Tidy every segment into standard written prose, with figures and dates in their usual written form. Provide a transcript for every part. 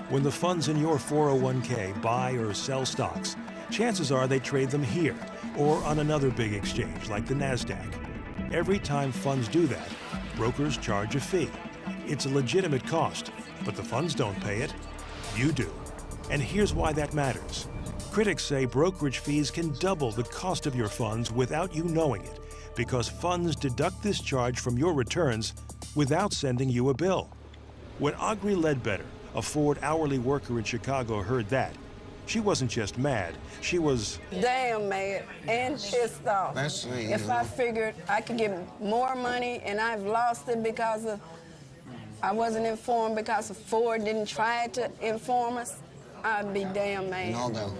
When the funds in your 401k buy or sell stocks, chances are they trade them here or on another big exchange like the NASDAQ. Every time funds do that, brokers charge a fee. It's a legitimate cost, but the funds don't pay it. You do. And here's why that matters. Critics say brokerage fees can double the cost of your funds without you knowing it, because funds deduct this charge from your returns without sending you a bill. When Audrey Ledbetter, a Ford hourly worker in Chicago, heard that, she wasn't just mad, she was damn mad and pissed off. If I figured I could get more money and I've lost it because of I wasn't informed because Ford didn't try to inform us, I'd be damn mad. No.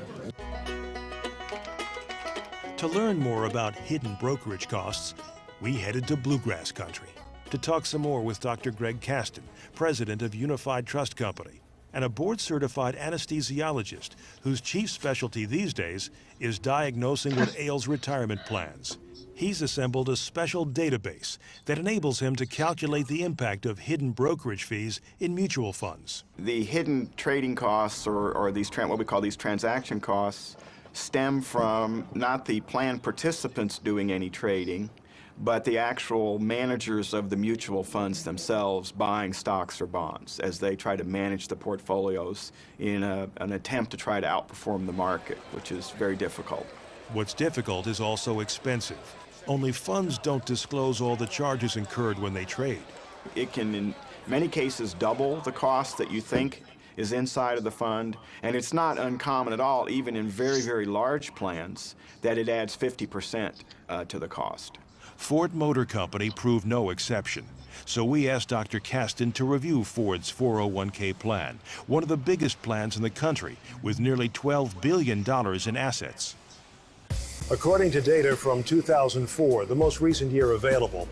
To learn more about hidden brokerage costs, we headed to Bluegrass Country to talk some more with Dr. Greg Caston, president of Unified Trust Company, and a board-certified anesthesiologist whose chief specialty these days is diagnosing what ails retirement plans. He's assembled a special database that enables him to calculate the impact of hidden brokerage fees in mutual funds. The hidden trading costs, or these what we call these transaction costs, stem from not the plan participants doing any trading, but the actual managers of the mutual funds themselves buying stocks or bonds as they try to manage the portfolios in an attempt to try to outperform the market, which is very difficult. What's difficult is also expensive. Only funds don't disclose all the charges incurred when they trade. It can, in many cases, double the cost that you think is inside of the fund, and it's not uncommon at all, even in very, very large plans, that it adds 50% to the cost. Ford Motor Company proved no exception. So we asked Dr. Caston to review Ford's 401k plan, one of the biggest plans in the country, with nearly $12 billion in assets. According to data from 2004, the most recent year available,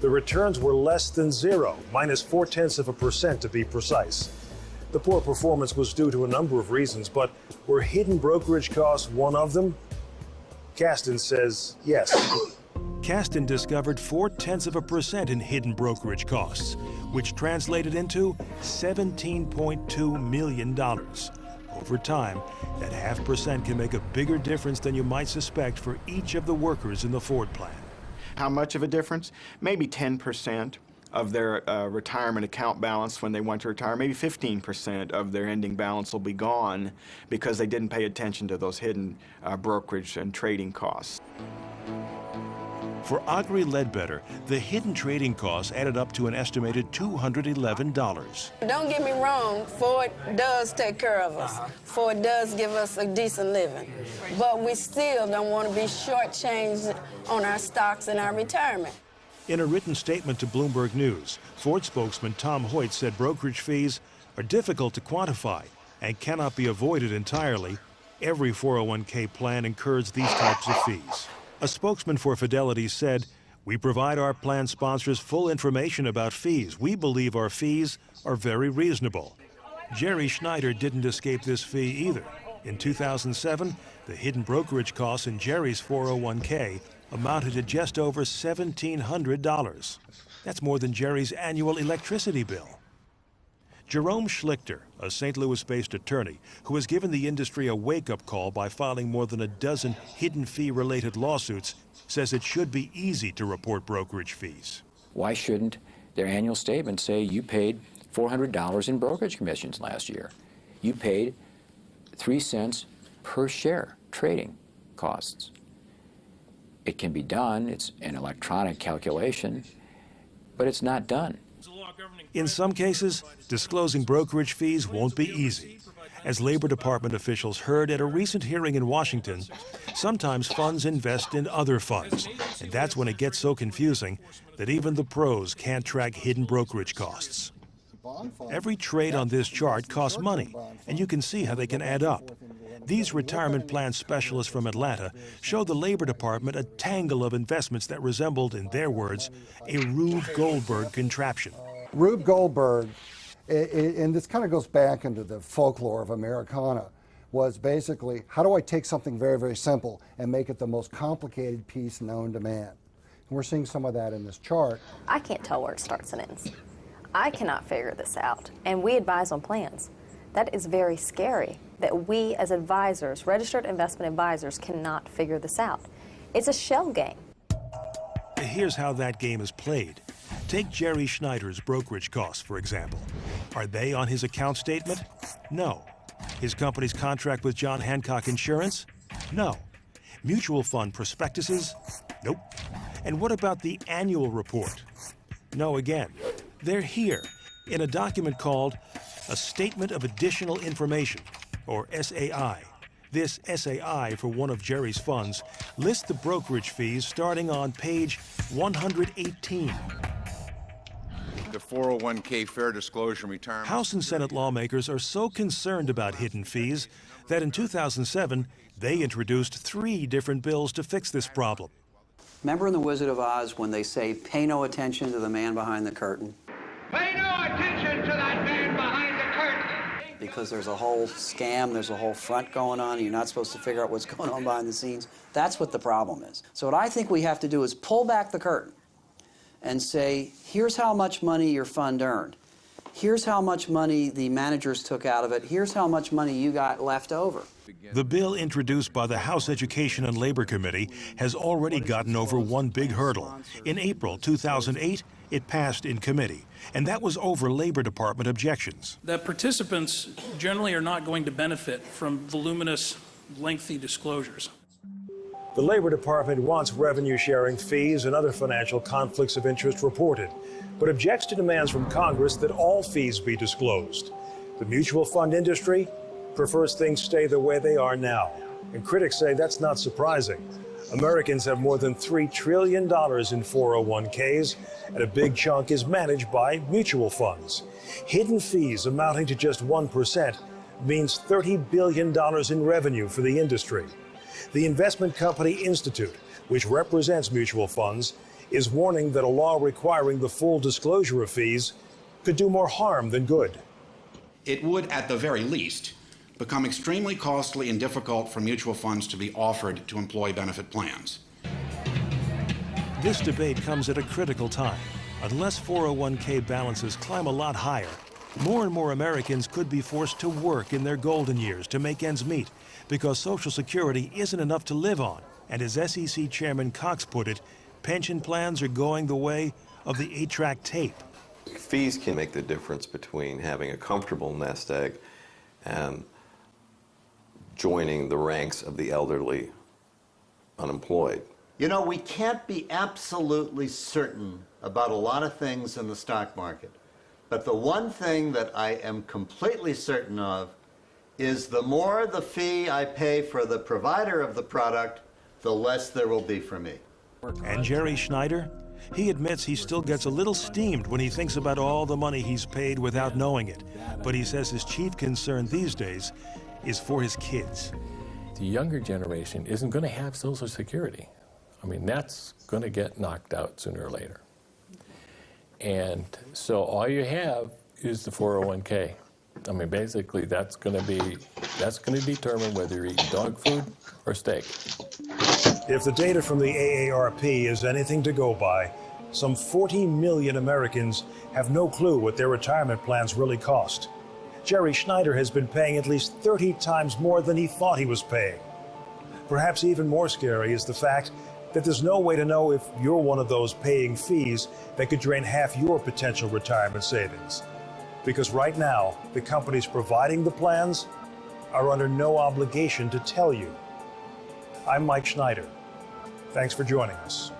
the returns were less than zero, minus 0.4% to be precise. The poor performance was due to a number of reasons, but were hidden brokerage costs one of them? Caston says yes. Caston discovered 0.4% in hidden brokerage costs, which translated into $17.2 million. Over time, that 0.5% can make a bigger difference than you might suspect for each of the workers in the Ford plan. How much of a difference? Maybe 10% of their retirement account balance when they want to retire. Maybe 15% of their ending balance will be gone because they didn't pay attention to those hidden brokerage and trading costs. For Audrey Ledbetter, the hidden trading costs added up to an estimated $211. Don't get me wrong, Ford does take care of us. Ford does give us a decent living. But we still don't want to be shortchanged on our stocks and our retirement. In a written statement to Bloomberg News, Ford spokesman Tom Hoyt said brokerage fees are difficult to quantify and cannot be avoided entirely. Every 401k plan incurs these types of fees. A spokesman for Fidelity said, "We provide our plan sponsors full information about fees. We believe our fees are very reasonable." Jerry Schneider didn't escape this fee either. In 2007, the hidden brokerage costs in Jerry's 401k amounted to just over $1,700. That's more than Jerry's annual electricity bill. Jerome Schlichter, a St. Louis-based attorney who has given the industry a wake-up call by filing more than a dozen hidden fee-related lawsuits, says it should be easy to report brokerage fees. Why shouldn't their annual statement say you paid $400 in brokerage commissions last year? You paid 3 cents per share trading costs. It can be done. It's an electronic calculation, but it's not done. In some cases, disclosing brokerage fees won't be easy. As Labor Department officials heard at a recent hearing in Washington, sometimes funds invest in other funds, and that's when it gets so confusing that even the pros can't track hidden brokerage costs. Every trade on this chart costs money, and you can see how they can add up. These retirement plan specialists from Atlanta showed the Labor Department a tangle of investments that resembled, in their words, a Rube Goldberg contraption. Rube Goldberg, and this kind of goes back into the folklore of Americana, was basically, how do I take something very, very simple and make it the most complicated piece known to man? And we're seeing some of that in this chart. I can't tell where it starts and ends. I cannot figure this out, and we advise on plans. That is very scary, that we as advisors, registered investment advisors, cannot figure this out. It's a shell game. Here's how that game is played. Take Jerry Schneider's brokerage costs, for example. Are they on his account statement? No. His company's contract with John Hancock Insurance? No. Mutual fund prospectuses? Nope. And what about the annual report? No again. They're here in a document called a Statement of Additional Information, or SAI. This SAI for one of Jerry's funds lists the brokerage fees starting on page 118. The 401k fair disclosure and retirement. House and Senate lawmakers are so concerned about hidden fees that in 2007, they introduced 3 different bills to fix this problem. Remember in The Wizard of Oz when they say, pay no attention to the man behind the curtain? Pay no attention to that man behind the curtain! Because there's a whole scam, there's a whole front going on, and you're not supposed to figure out what's going on behind the scenes. That's what the problem is. So what I think we have to do is pull back the curtain and say, here's how much money your fund earned. Here's how much money the managers took out of it. Here's how much money you got left over. The bill introduced by the House Education and Labor Committee has already gotten over one big hurdle. In April 2008, it passed in committee, and that was over Labor Department objections. That participants generally are not going to benefit from voluminous, lengthy disclosures. The Labor Department wants revenue-sharing fees and other financial conflicts of interest reported, but objects to demands from Congress that all fees be disclosed. The mutual fund industry prefers things stay the way they are now, and critics say that's not surprising. Americans have more than $3 trillion in 401ks, and a big chunk is managed by mutual funds. Hidden fees amounting to just 1% means $30 billion in revenue for the industry. The investment company Institute, which represents mutual funds, is warning that a law requiring the full disclosure of fees could do more harm than good. It would, at the very least, become extremely costly and difficult for mutual funds to be offered to employee benefit plans. This debate comes at a critical time. Unless 401k balances climb a lot higher, more and more Americans could be forced to work in their golden years to make ends meet because Social Security isn't enough to live on. And as SEC Chairman Cox put it, pension plans are going the way of the 8-track tape. Fees can make the difference between having a comfortable nest egg and joining the ranks of the elderly unemployed. You know, we can't be absolutely certain about a lot of things in the stock market. But the one thing that I am completely certain of is the more the fee I pay for the provider of the product, the less there will be for me. And Jerry Schneider? He admits he still gets a little steamed when he thinks about all the money he's paid without knowing it. But he says his chief concern these days is for his kids. The younger generation isn't going to have Social Security. I mean, that's going to get knocked out sooner or later. And so all you have is the 401k. I mean, basically, that's going to determine whether you're eating dog food or steak. If the data from the AARP is anything to go by, some 40 million Americans have no clue what their retirement plans really cost. Jerry Schneider has been paying at least 30 times more than he thought he was paying. Perhaps even more scary is the fact that there's no way to know if you're one of those paying fees that could drain half your potential retirement savings. Because right now, the companies providing the plans are under no obligation to tell you. I'm Mike Schneider. Thanks for joining us.